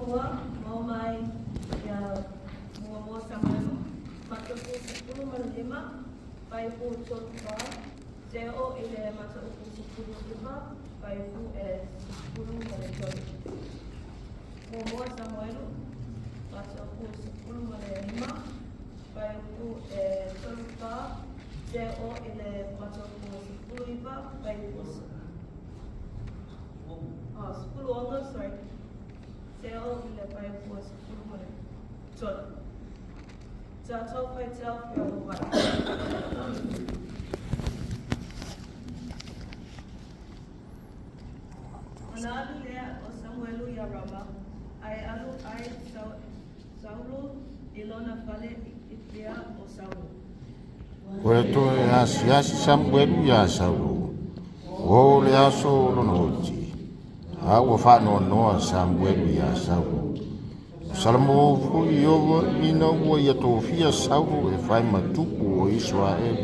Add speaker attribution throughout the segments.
Speaker 1: ua mau mai ia mua samanu mata pu 10 pai pu sotua CEO ile mata pu 10 pai pu 10 malekon mua samanu mata pu 10 pai pu sotua CEO ile mata pu 10 pai pu 10 onga sorry CEO ile pai pu 10 tot Tato pai tau Failauga. Ana alu lea o Samuelu ia rama, ai alu ai Saulo ilona fale itia o Saulo.
Speaker 2: Weto yasi Samuelu ia Saulo. O le aso lona oti. Awa whano noa Samuelu ia Saulo. Salamo fu iowa ina ua ia tofia Saulo e whai matupu o Israel.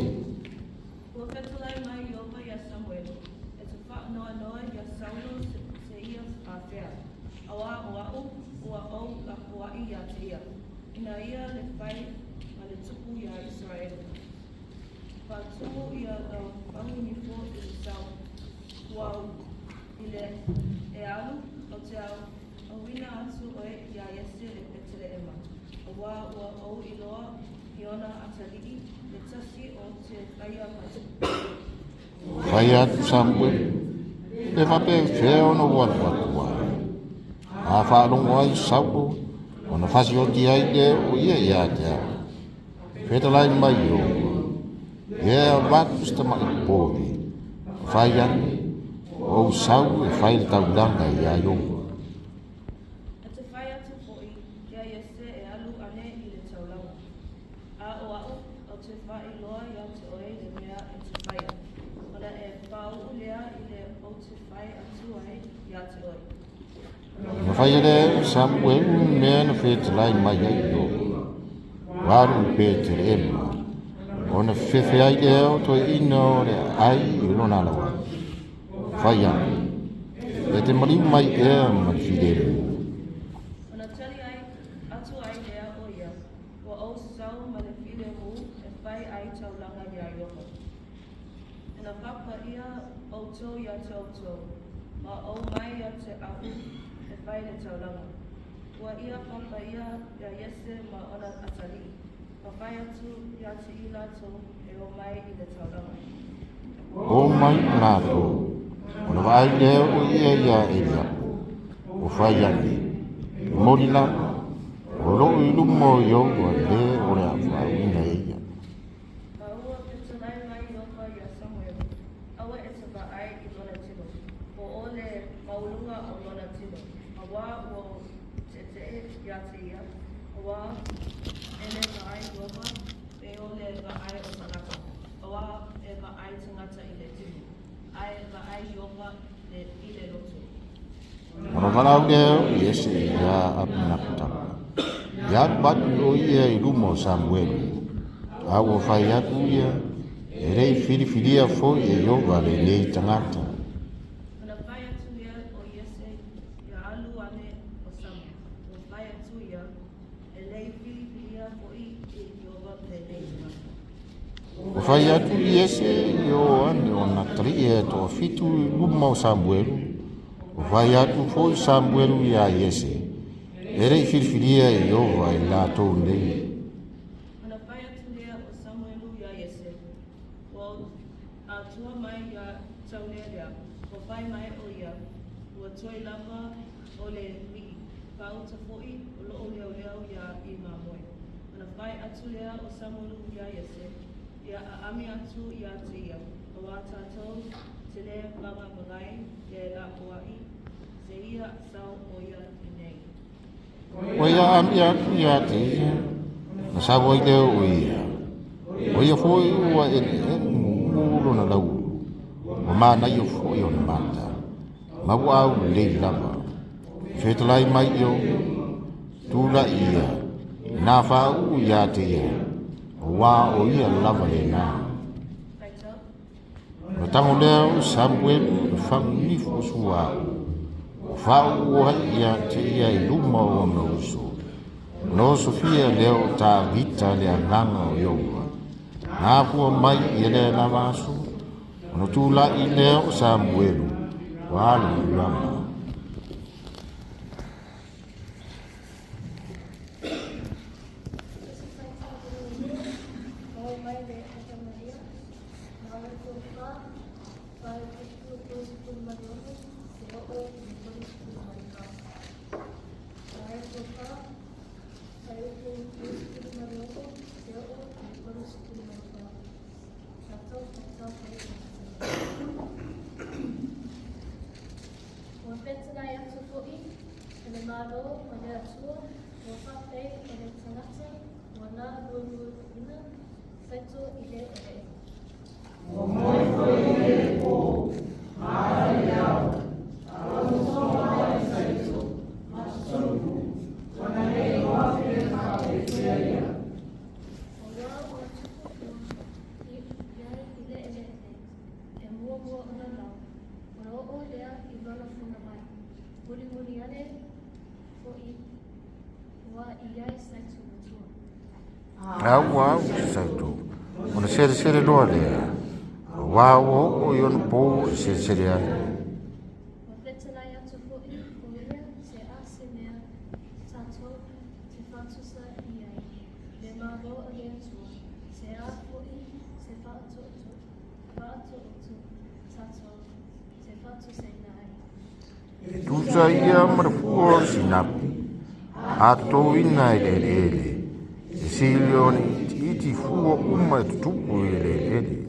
Speaker 1: Ua whetulai mai iowa ia Samuelu, e te whaanoa noa ia Saulo se ia whawhea. Awa o ua au la kuai ia te ia. Ina ia le whai ma le tupu ia Israel. Patu ia wangu ni fo i Sau. Wau ile e alu o te au. Awina atu oe ia yese e petele ema. Awa ua au iloa hiona atalii le tasi o te kaya matu.
Speaker 2: Whai atu Samuelu. E whape whio no watua. A whaalongo ai Saulo. Ona whasi o ti ai te o ia te au. Whetalai mai o. Ia watu stamaki pōri. Whai atu. O Saulo e whai le taulanga ia yongo. Whaere Samuelu mea na whetalai mai ai o. Waru Peter ema. Ona whewhe ai eo to ino re ai i lona lawa. Whaia. E te mariu mai ea ma whirere.
Speaker 1: Ona tali ai atu ai lea o ia. Wa au sau ma le whirere e whai ai taulanga ia yoho. Ena whapa ia auto ia te auto. Ma au mai ia te ahu e whai le taulanga. Ua ia whapa ia yese ma ona atali. Ma whai atu ia te ilato e o mai i le taulanga.
Speaker 2: O mai nato. Ona vai leo o ia e lia. O whai ani. Morila. O lo i lumo i o le o rea whai ina e ia.
Speaker 1: Ma ua petanai mai i opa ia Samuelu. Awa e te ai i lona tino. O ole maulunga o lona tino. Awa o te ia te ia. Awa ele ai i opa. E ole ai o sanaka. Awa e ai tangata i le tino. Ai ai i opa i le loto.
Speaker 2: Ona walau leo i ese ia apinakutaka. Ia batu o ia i lumo Samuelu. Awa whai atu ia. E rei whiriwhiria fo e iowa le nei tangata.
Speaker 1: Ona whai atu ia o Iese ia alu ane o Samu. O whai atu ia e lei whiriwhiria fo i iowa le nei tangata.
Speaker 2: O whai atu i ese i o ane o natari e to fitu i lumo Samuelu. O whai atu fo i Samuelu i a ese. E rei whiriwhiria i iowa i lātou nei.
Speaker 1: Ona whai atu lea o Samuelu ia Iese. A tua mai ia taunea lea. O whai mai o ia. Ua toi lava o le wiki. Pauta fo'i o loo leo leo ia i mamoe. Ona whai atu lea o Samuelu ia Iese. Ia a ami atu ia te ia. O a tātou te lea wanga mangai ia la oai. Se ia sau o ia i nei.
Speaker 2: O ia ami atu ia te ia. Na sawa i leo o ia. O ia fo i ua e muro na lau. O mana i o fo i o na mata. Mau au lei lava. Whetalai mai i o. Tūra ia. Nā whau ia te ia. O wā o ia lava le nā. O tango leo Samuelu i whangu nifu o sua. O Whao ia te ia I luma o me uso. No Sofia leo ta vita le nganga o yoga. Nā pua mai I le na masu. No tula I leo Samuelu. Walu lama. Au, saito. Ona sere loa lea. Wao o yon po sere ai. Tusa ia marfuo sinapi. Ato ina ele. Silioni iti fuo uma tupu ele.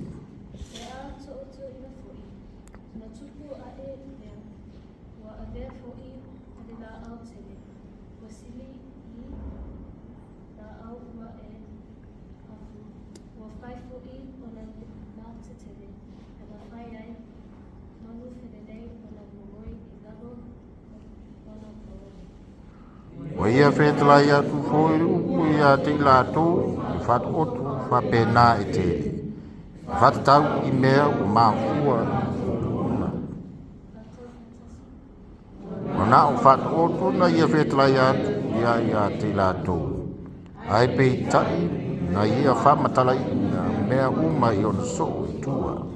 Speaker 2: Ia fetla ia tu foi ia te la tu fat otu fa pena ete fat tau I mea o mafua ona o fat otu na ia fetla ia te la tu ai pe tai na ia fa matala na mea uma I on so tua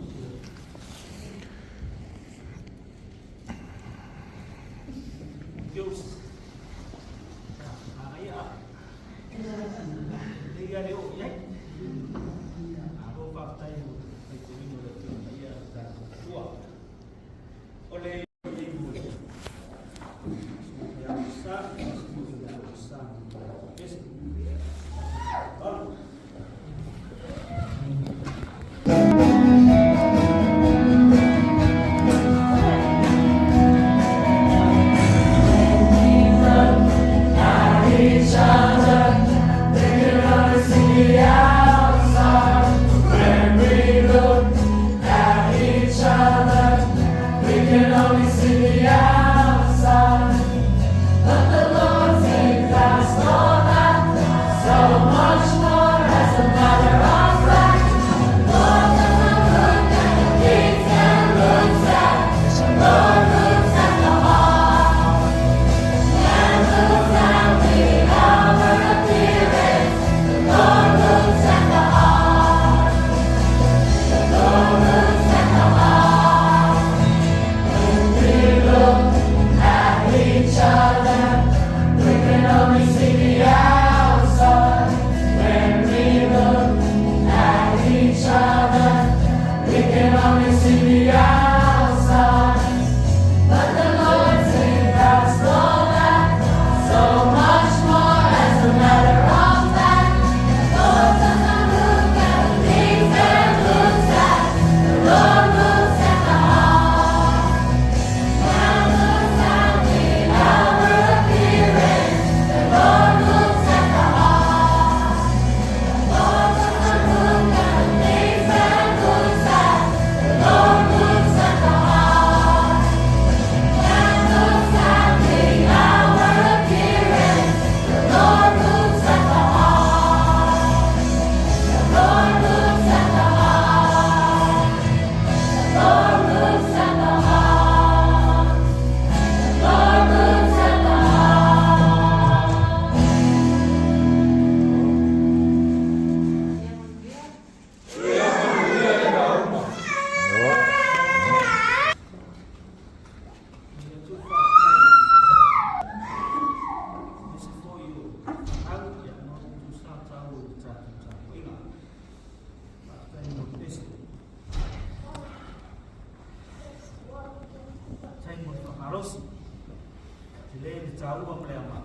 Speaker 3: taua mle ama.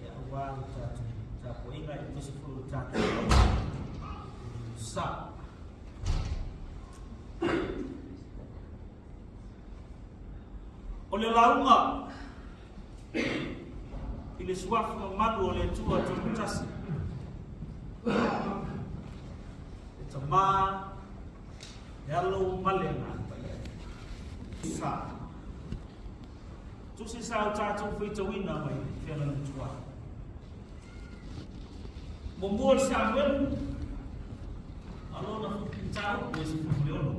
Speaker 3: Ya awal tatu. Tapo inga itu 10 tatu. Sa. Ole launga. Ile suafu madu ole tua tumitasi. It's a ma yellow malena. Sa. Tu si sa tatu fito wina mai fela tua. Bombol Samuel alona tau pues Faleolo.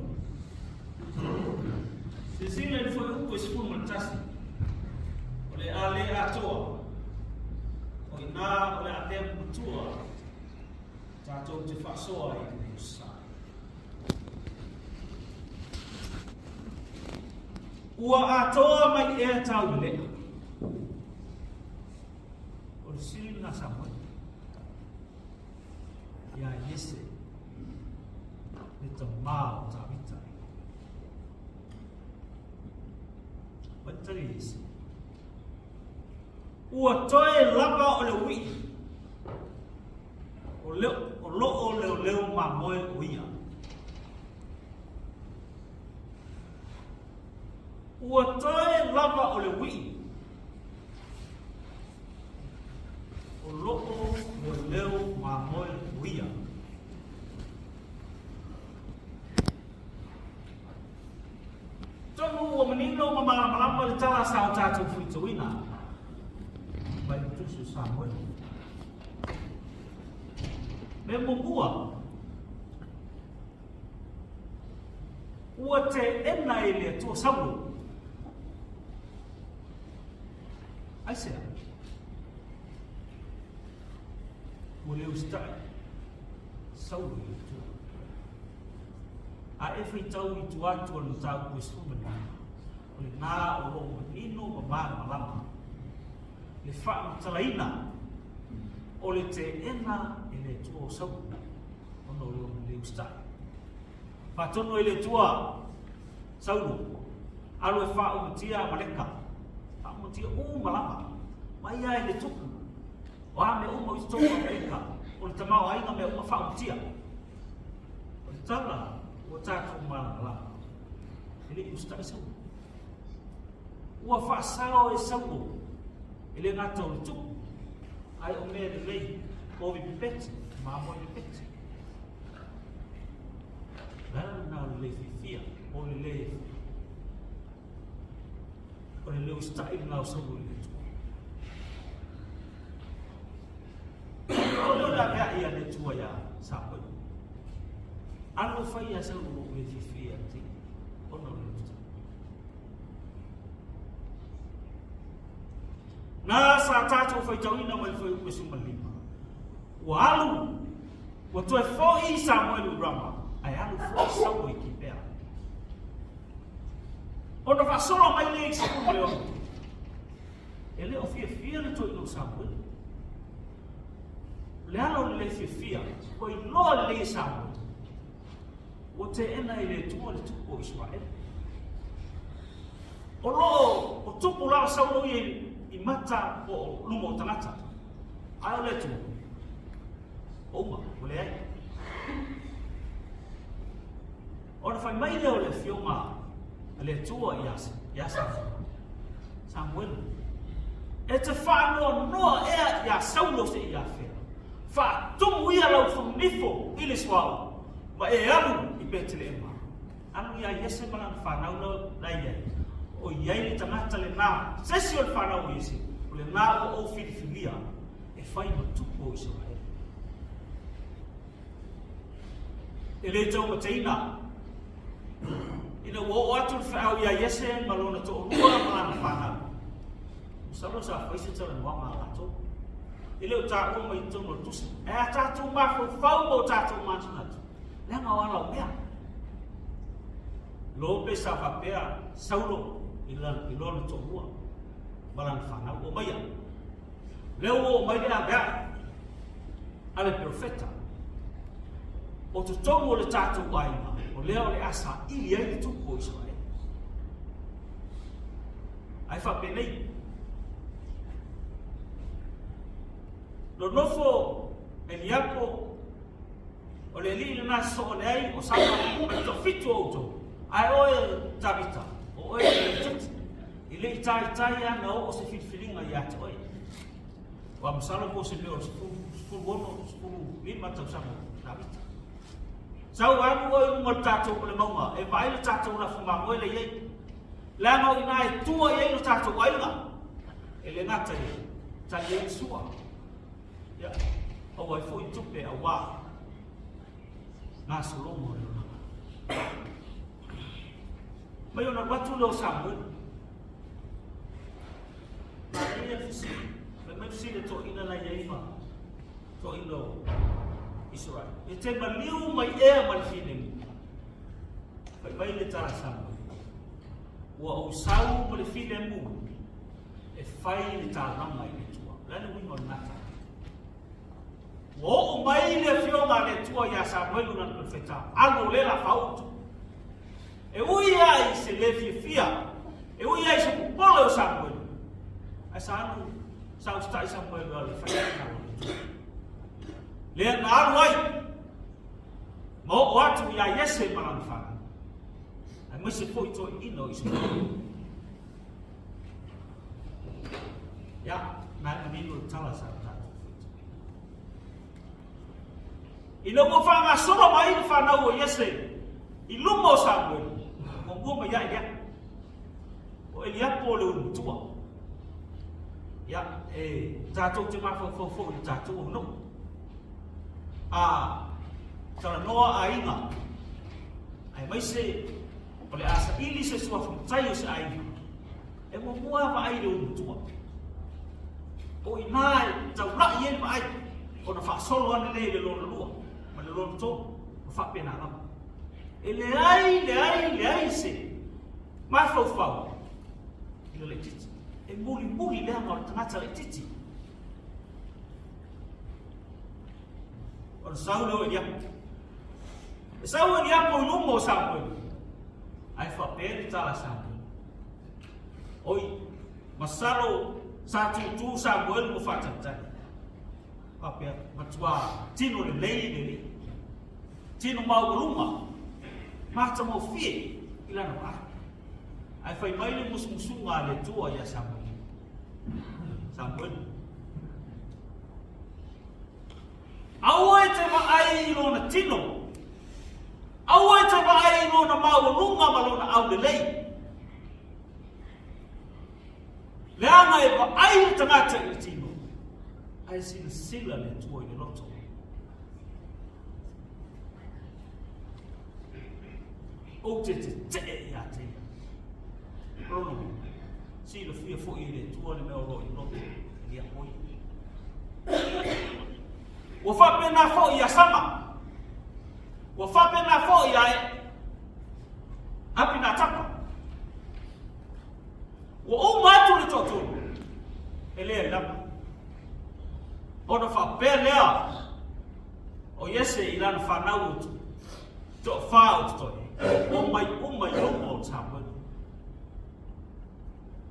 Speaker 3: Sisile foi o pues fulmantasi. Ole ale atoa. Ole na ole atem tua. Tatu te fasoa i sa. Ua atoa mai e tau le. Ole sili na Samuel. Ya Yese. Ito mau tabita. Batari Yese. Ua toe lava ole wi. O leo mamoe uia. Ua toe lava ole wi. O leo mamoe uia. Tonu o menino malama le tala sa tatu fuituina. Mai tusu Samuel. Me mungua. Ua te ena ele tu sabu. Aisea. Mole ustai. Saulu itu. A e tau i tu atu anu tau kuesu mena. Ole na o lo menino malama. Le wha talaina. Ole te ena ele tua sabu. Ono leo le ustai. Patono ele tua saulu. Alo e wha umutia maleka. Wha umutia malama. Mai ai le tuku. O ame umo i toa maleka. Ole tamau ainga me uma wha umutia. Ole tala. O tatu malama. Ele ustai sabu. Ua wha sao e sabu. Ele ngata o le tuku. Ai o mea le lei. O vi pipeti. Mamo vi pipeti. Lana na le fifia. O le lei. O le leo stai na o sabu le tuku. O leo la mea ia le tua ya sabu. Alo fai a sabu le fifia ti. O no le tuku. Na sa tatu fai tauina mai fai kuesu malima. Ua alu. Ua toe foi Samuel Rama. Ai alu foi sabu i kipea. Ona fa solo mai le iksi leo. Ele o fia le toi no Samuel. Le alo le fia. Koi loa le Samuel. O te ena i le tua le tupo Israel. O lo, o tupu lao saulo i mata o lumo tangata. Ai o le tu. Oma, o le ai. Ora fai mai leo le fioma le tua iasa. Samuel. E te whanua noa ea ia saulo se ia whea. Wha tumu ia lau whanifo ili swau. Ma e alu i petele ema. Anu ia Yese malan whanau lau lai iai. O iai ni tangata le nā. Sesi o le whanau Yese. O le nā o filifilia. E whai ma tupo i Israel. E le tau ma teina. Ina o atu le whaau ia Yese malona to o rua malana whanau. Salo sa whaise tala nuama ato. E leo tā ua mai tono tusi. E a tātou mafo whau mo tātou mātunatu. Lenga o ala o mea. Lope sa whapea saulo i lona to rua. Malana whanau o maia. Leo o mai lea mea. Ale profeta. O te tongo o le tātou waima. O leo le asa ili ai le tuku o Israel. Ai whapenei. lo nofo e liapo o le li na so le ai o sama o to fitu auto ai o tabita o ile tai ana o se filinga ya to wa msalo ko se leo fu bono fu lima tau sama tabita sau anu o mo tato le mama e vai le tato na fuma mo le ye la no ina e tua ye no tato wainga ele ngata ye ta ye sua ya o vai foi tupe a wa na solo mo mai ona watu lo samu ia fisi mai fisi le to ina la ye ma to ino Israel e te maliu mai e mal fine mai le tara samu wa o sau mo le fine mu e fai le tara mai le tua la le wino nata o mai le fiona le tua ya Samuel na profeta algo le la fauto e uia i se le fia e uia i se polo Samuel asanu sau sta Samuel le fai le na arwai mo watu ya yese malanfa ai mo se foi to ino iso ya na nilo tala sa ino mo fa ma solo mai fa na o yese ilumo Samuel mo mo ya o Levaopolo tua ya tato te ma fo tato no tala noa ainga ai mai se ole asa ili se sua tai se ai e mo mua va ai do tua o inai tau la yen vai ona fa solo ana le lo ma le lo to fa pena la e le ai se ma fa ile le titi e muli le ama tangata le titi on Saulo dia Saulo dia po lumo Samuel ai fa per tala Samuel oi masalo sa tu Samuel mo fa tata pa per matua tino le le tino mau luma mata mo fie ila no ai fa mai le musunga le tua ya Samuel Awe te ai no na tino. Awe te ai no na mau lunga malona au le lei. Le anga e ai tangata i tino. Ai sila le tua i loto. O te ya te. Rono. Sila fia fo i le tua le mea ro i loto. Ia hoi. Wa fa pena fo ia sama. Wa fa pena fo ia apina tapa. Wa o matu le toto. Ele la. Ona fa pelea. O yese ilan fa naut. To fa out to. O mai o tapa.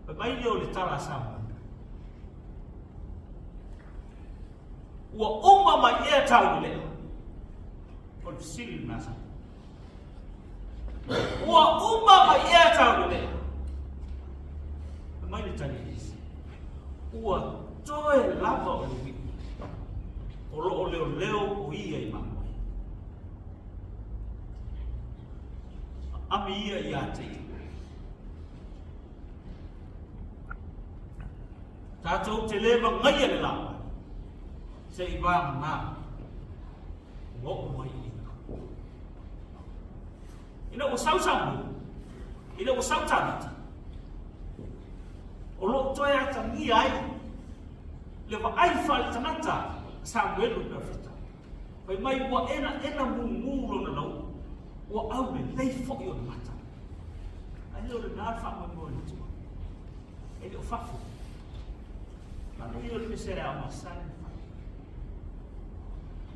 Speaker 3: Ba mai le tala sama. Wa umma ma ia tau le on sil nasa wa umma ma ia tau le mai le tani wa toe lava o le o leo o ia i mama ami ia te tatou te leva ngai le lava se iba na wo mai ina o sausamu ina o sautana o lo toya ta ni ai le va ai fa tanata sa welu perfecta vai mai wa ena mungulo na no wa au le dei fo yo mata ai lo na fa mo tu ele o fafu ma no yo le sera a masana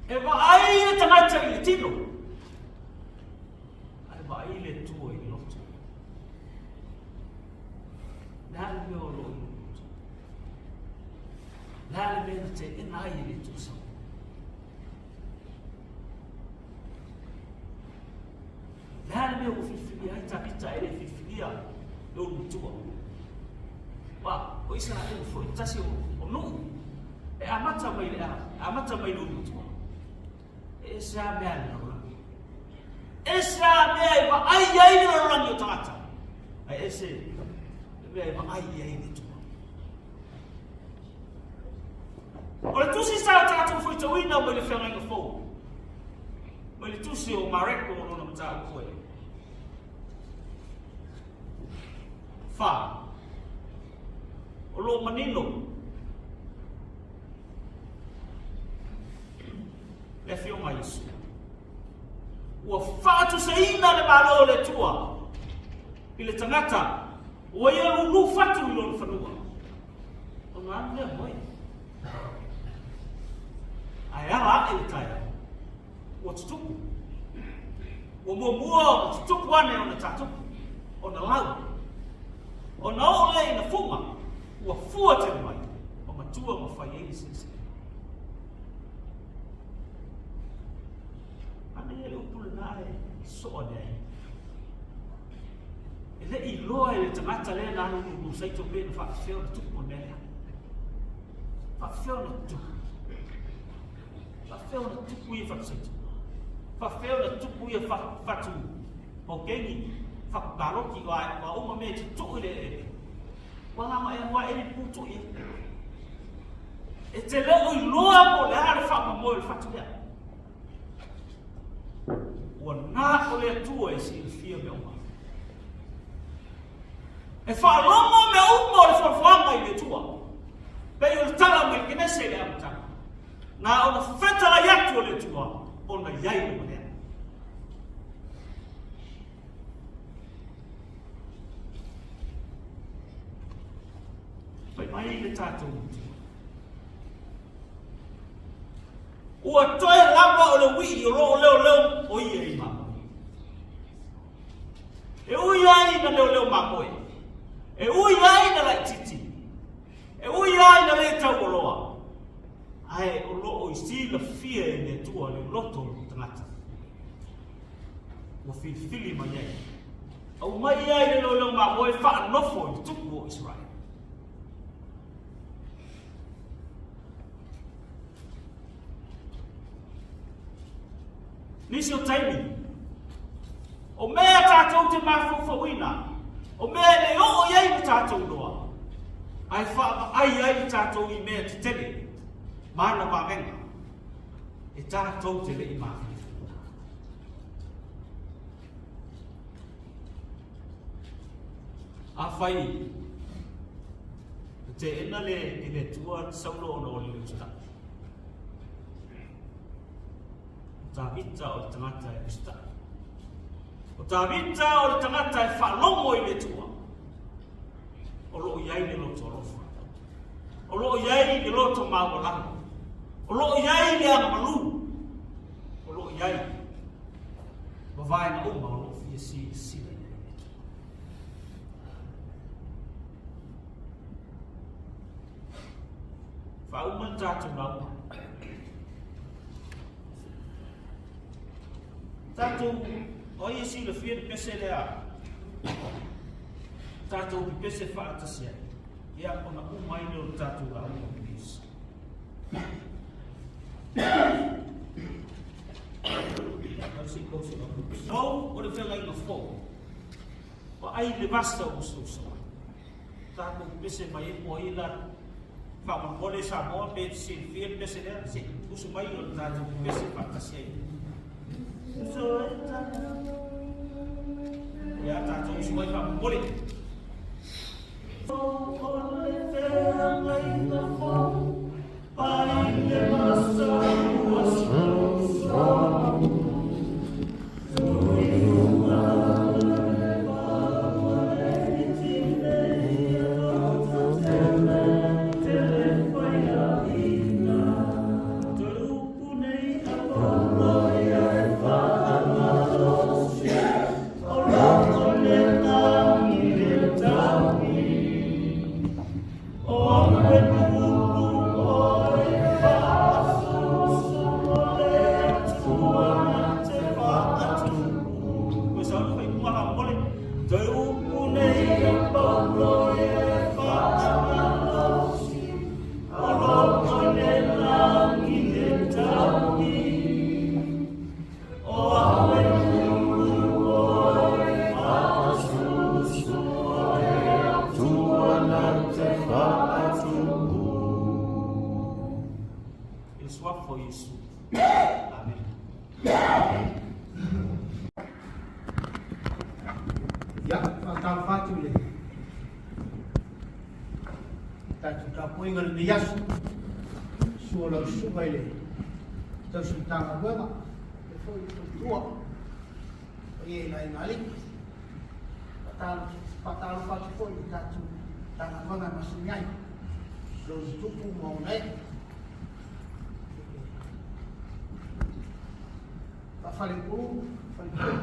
Speaker 3: e va ai tangata i tino ai va ai le tua i loto na le o lo Lale mena te ena ai le tu sa. Lale me o fifili ai ta pita ele fifilia lo mutua. Wa o isa e fo tasi o no. E amata mai le amata mai lo mutua. E sa me ala no. E sa me va ai ai no rangi o tata. Ai ese me va ai ai ni tu. O le tusi sa tatu foi to wina mo le fenga ngo fo. Mo le tusi o mareko no na mata ko e. Fa. O lo manino. Le fio mai su. O fa tu se ina le malo le tua. Ile tangata. O ye lu fatu lo fanua. O na le moi. Ai ara e tai. O tu. O mo tu wane ona tatu. Ona lau. Ona ole na fuma. O fua te mai. O matua mo fai e sisi. Ani ele upule nae so nei. Ele I loa ele tangata le na no saito be na fa feo tu mo nei. Fa feo na tu. Fa feo na tu ku fa saito. Fa feo na tu ku fa tu. O kengi fa baro ki wa o me tu ile. Wala ma e wa ele putu e. E te le o loa mo le ha fa mo le fa tu ya. O na o le tua e si fia me uma. E fa longo me uma le forfanga I le tua. Pe o tala me que se le amta. Na o feta la yatu le tua. O na yai le mane. Pe mai le tato. O toi lava o le wi o leo o ie I ma. E ui ai na leo ma moi. E ui ai na lai titi. E ui ai na le tau o loa. Ai o lo o isi la fia e ne tua le loto o tangata. O fili mai ai. Au mai ai na leo ma moi wha nofo I tuku o Israel. Nisi o taimi. O mea tātou te mawhawhawina. O mea le o iei ni tātou noa. Ai wha ai tātou I mea te tele. Mana wamenga. E tātou te le I mawhawhawina. A whai. Te ena le I le tua saulo o no le usta. Ta vita o tangata e usta. O ta vita o tangata e whalongo I le tua. O loo iai le loto rofa. O loo iai le loto mawalanga. O loo iai le ana malu. O loo iai. Wawai na uma o loo fia si. Whauman tātou rau. Tātou o isi le fia de pese lea. Tātou ki pese whaatasia. Ia ona umaine o tātou rau o pisa. Nau o le whengai na fō. O ai le vasta o ususa. Tātou ki pese mai e po ila. Whaman kore sa moa pe si fia de pese lea. Si usu mai o tātou ki pese whaatasia. Ya tātou usu mai whaman kore.
Speaker 4: Oh
Speaker 3: Yesu. Amen.
Speaker 4: Ya, fatang fatu le. Tatu kapuingal nias. Suolo subai le. Tau sultanga wema. Foi tua. Ye lai ngali. Fatang fatu foi tatu tanga wema masunyai. Lo tupu mau naik. Faleolo,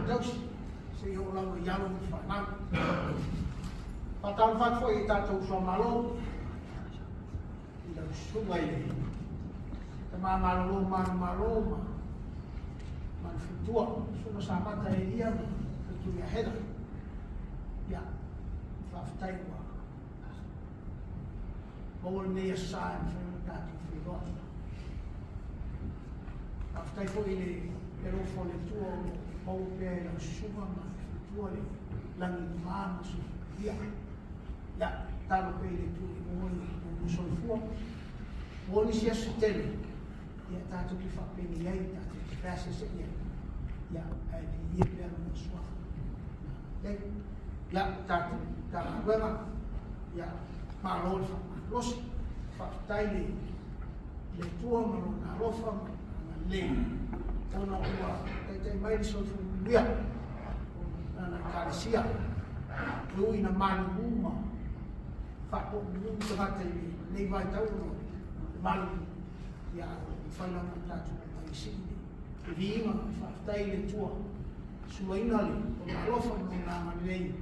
Speaker 4: Deus, Senhor lá no Yalo no Fanam. Patal fat foi tato sua malo. Deus subai. Tama malo malo. Man futua, suno sama ta elia, tu ya heda. Ya. Faftai wa. Bol ne ya sa, tatu figo. Faftai foi ele pero fole tuo mau pe la suma ma tuo le langi mama su dia ya talo pe le tu mo no so fu mo ni sia sutele ya tato ki fa pe ni ai tato ki passa se ya ai ni pe no so ya tato ta wema ya ma lo fa los fa tai le tuo no na rofa na le ona ua te mai so fuia na kalesia lui na mani uma fa po mu te hate nei vai tau no mani ya Failauga tatu mai sini viima fa tai le tua sumaina le o lofa no na mani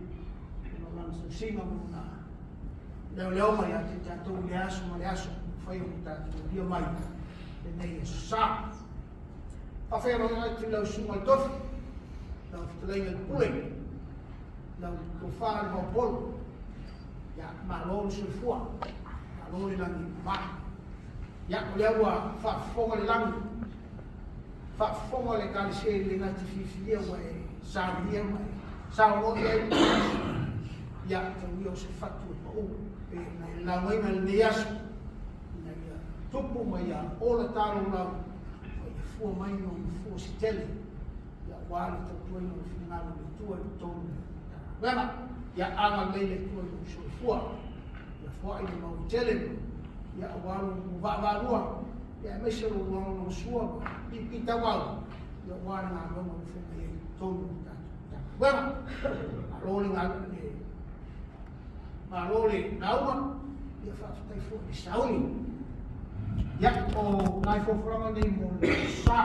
Speaker 4: no na so sima no na leo mai ate tatu le aso Failauga tatu dia mai nei sa a Faleolo ai lau suma tofi, lau fitulai al pule, lau tofa Levaopolo, ya malolo sulfua, malolo langi ma, ya lewa fa fonga le langi, fa fonga le kalise le ngati fifia wae saria wae, sao le ya tawio se fatu o na lau ina le yasu, na ya tupu mai ya ola talo lau. Fua mai no fua sitele ya wale to tuai no final de tua ton wema ya anga lele tua no so fua ya fua i no tele ya wale va rua ya mesho no sua pi tawa ya wale na no fua ya ton wema rolling out ma rolling nauma ya fa tai fua di sauli ya o nai fo frama nei mo sa